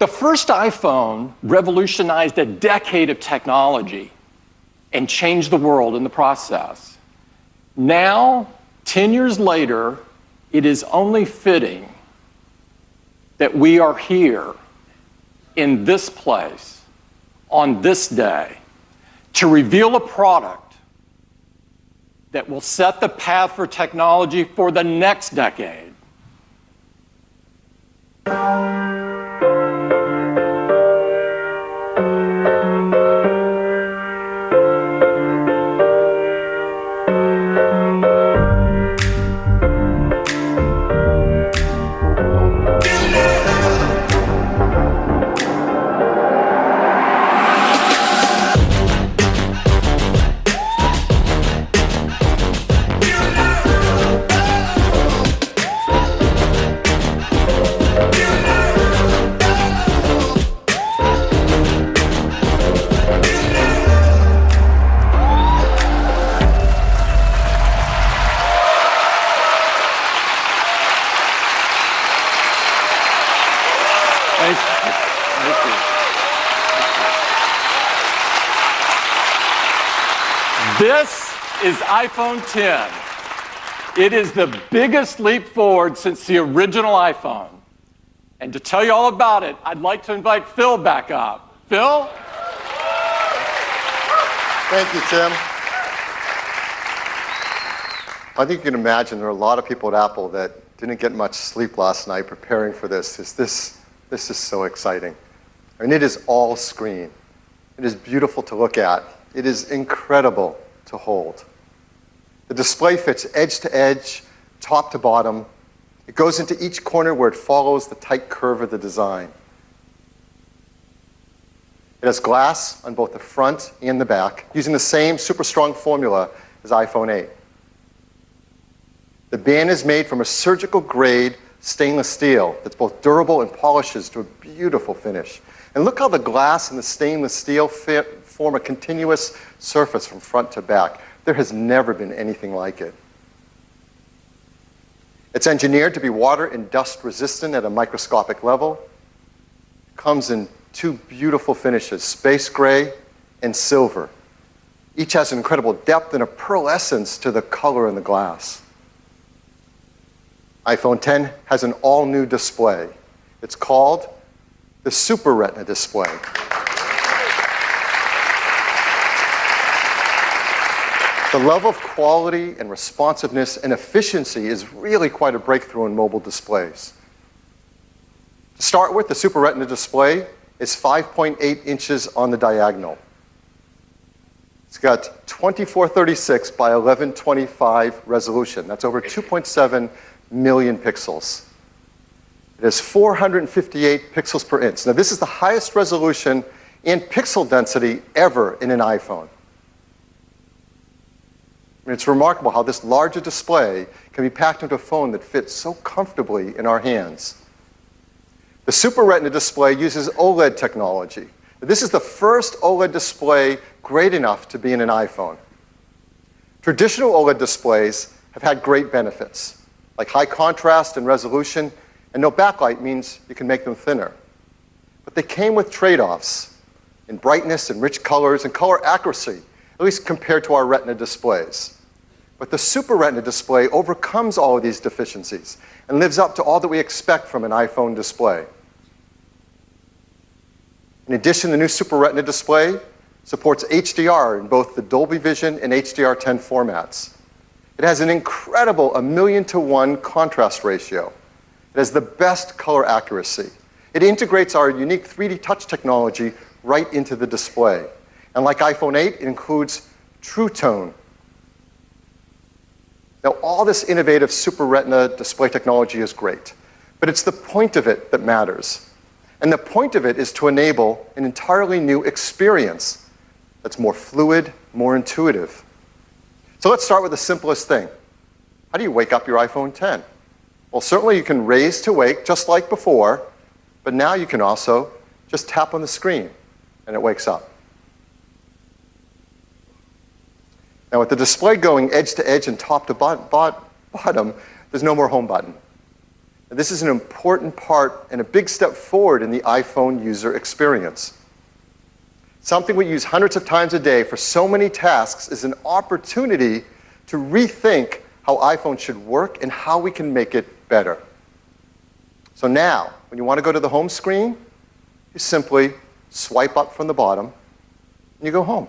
The first iPhone revolutionized a decade of technology and changed the world in the process. Now, 10 years later, it is only fitting that we are here in this place on this day to reveal a product that will set the path for technology for the next decade. This is iPhone 10. It is the biggest leap forward since the original iPhone. And to tell you all about it, I'd like to invite Phil back up. Phil? Thank you, Tim. I think you can imagine there are a lot of people at Apple that didn't get much sleep last night preparing for this. This is so exciting. I mean, it is all screen. It is beautiful to look at. It is incredible to hold. The display fits edge to edge, top to bottom. It goes into each corner where it follows the tight curve of the design. It has glass on both the front and the back, using the same super strong formula as iPhone 8. The band is made from a surgical grade stainless steel that's both durable and polishes to a beautiful finish. And look how the glass and the stainless steel form a continuous surface from front to back. There has never been anything like it. It's engineered to be water and dust resistant at a microscopic level. It comes in two beautiful finishes, space gray and silver. Each has an incredible depth and a pearlescence to the color in the glass. iPhone 10 has an all-new display. It's called the Super Retina display. The level of quality and responsiveness and efficiency is really quite a breakthrough in mobile displays. To start with, the Super Retina display is 5.8 inches on the diagonal. It's got 2436 by 1125 resolution. That's over 2.7 million pixels. It has 458 pixels per inch. Now, this is the highest resolution and pixel density ever in an iPhone. I mean, it's remarkable how this larger display can be packed into a phone that fits so comfortably in our hands. The Super Retina display uses OLED technology. This is the first OLED display great enough to be in an iPhone. Traditional OLED displays have had great benefits, like high contrast and resolution, and no backlight means you can make them thinner. But they came with trade-offs in brightness and rich colors and color accuracy, at least compared to our Retina displays. But the Super Retina display overcomes all of these deficiencies and lives up to all that we expect from an iPhone display. In addition, the new Super Retina display supports HDR in both the Dolby Vision and HDR10 formats. It has an incredible 1,000,000 to 1 contrast ratio. It has the best color accuracy. It integrates our unique 3D touch technology right into the display. And like iPhone 8, it includes True Tone. Now, all this innovative Super Retina display technology is great, but it's the point of it that matters. And the point of it is to enable an entirely new experience that's more fluid, more intuitive. So let's start with the simplest thing. How do you wake up your iPhone 10? Well, certainly you can raise to wake just like before, but now you can also just tap on the screen and it wakes up. Now, with the display going edge to edge and top to bottom, there's no more home button. And this is an important part and a big step forward in the iPhone user experience. Something we use hundreds of times a day for so many tasks is an opportunity to rethink how iPhone should work and how we can make it better. So now, when you want to go to the home screen, you simply swipe up from the bottom and you go home.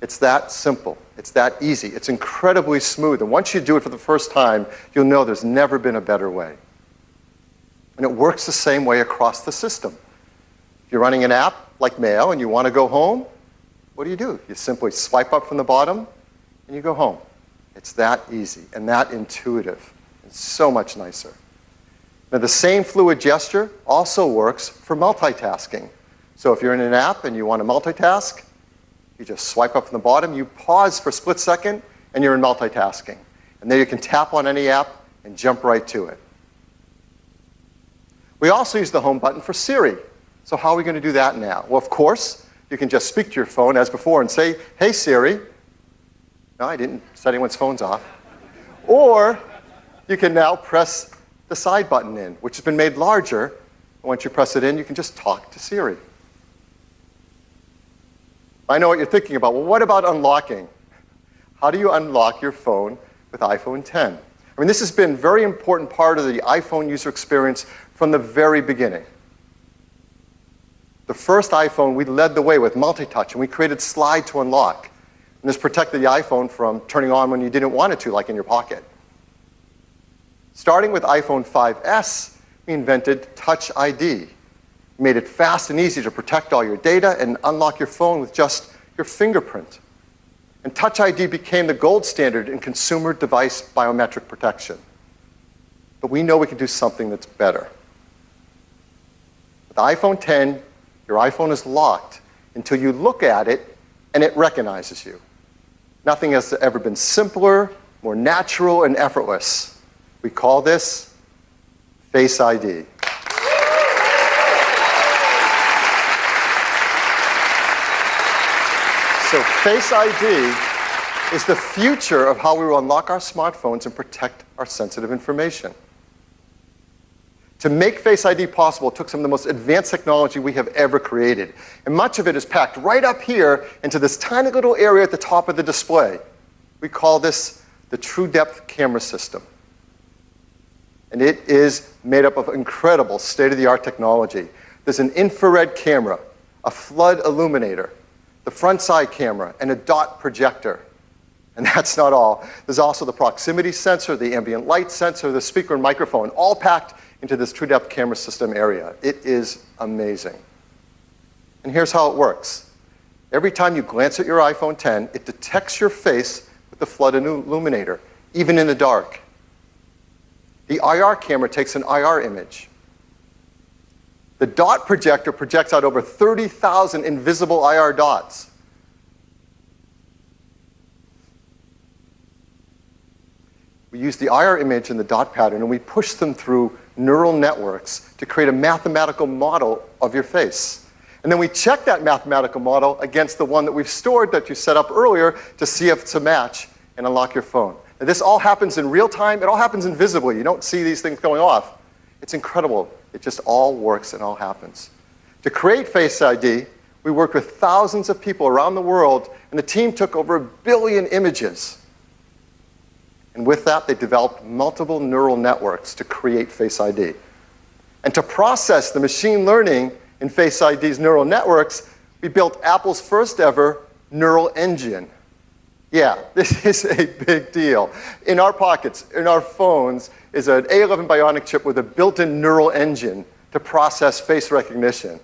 It's that simple. It's that easy. It's incredibly smooth. And once you do it for the first time, you'll know there's never been a better way. And it works the same way across the system. If you're running an app like Mail and you want to go home, what do? You simply swipe up from the bottom and you go home. It's that easy and that intuitive. It's so much nicer. Now, the same fluid gesture also works for multitasking. So if you're in an app and you want to multitask, you just swipe up from the bottom, you pause for a split second, and you're in multitasking. And then you can tap on any app and jump right to it. We also use the home button for Siri. So how are we going to do that now? Well, of course, you can just speak to your phone as before and say, "Hey, Siri." No, I didn't set anyone's phones off. Or you can now press the side button in, which has been made larger. And once you press it in, you can just talk to Siri. I know what you're thinking about. Well, what about unlocking? How do you unlock your phone with iPhone 10? I mean, this has been a very important part of the iPhone user experience from the very beginning. The first iPhone, we led the way with multi-touch, and we created slide to unlock. And this protected the iPhone from turning on when you didn't want it to, like in your pocket. Starting with iPhone 5S, we invented Touch ID. We made it fast and easy to protect all your data and unlock your phone with just your fingerprint. And Touch ID became the gold standard in consumer device biometric protection. But we know we can do something that's better. With iPhone 10, your iPhone is locked until you look at it and it recognizes you. Nothing has ever been simpler, more natural, and effortless. We call this Face ID. So Face ID is the future of how we will unlock our smartphones and protect our sensitive information. To make Face ID possible, it took some of the most advanced technology we have ever created. And much of it is packed right up here into this tiny little area at the top of the display. We call this the True Depth Camera System. And it is made up of incredible state-of-the-art technology. There's an infrared camera, a flood illuminator, the front side camera, and a dot projector. And that's not all. There's also the proximity sensor, the ambient light sensor, the speaker and microphone, all packed into this True Depth Camera System area. It is amazing. And here's how it works. Every time you glance at your iPhone 10, it detects your face with the flood illuminator, even in the dark. The IR camera takes an IR image. The dot projector projects out over 30,000 invisible IR dots. We use the IR image and the dot pattern, and we push them through neural networks to create a mathematical model of your face. And then we check that mathematical model against the one that we've stored that you set up earlier to see if it's a match and unlock your phone. And this all happens in real time. It all happens invisibly. You don't see these things going off. It's incredible. It just all works and all happens. To create Face ID, we worked with thousands of people around the world, and the team took over 1 billion images. And with that, they developed multiple neural networks to create Face ID. And to process the machine learning in Face ID's neural networks, we built Apple's first ever neural engine. Yeah, this is a big deal. In our pockets, in our phones, is an A11 Bionic chip with a built-in neural engine to process face recognition.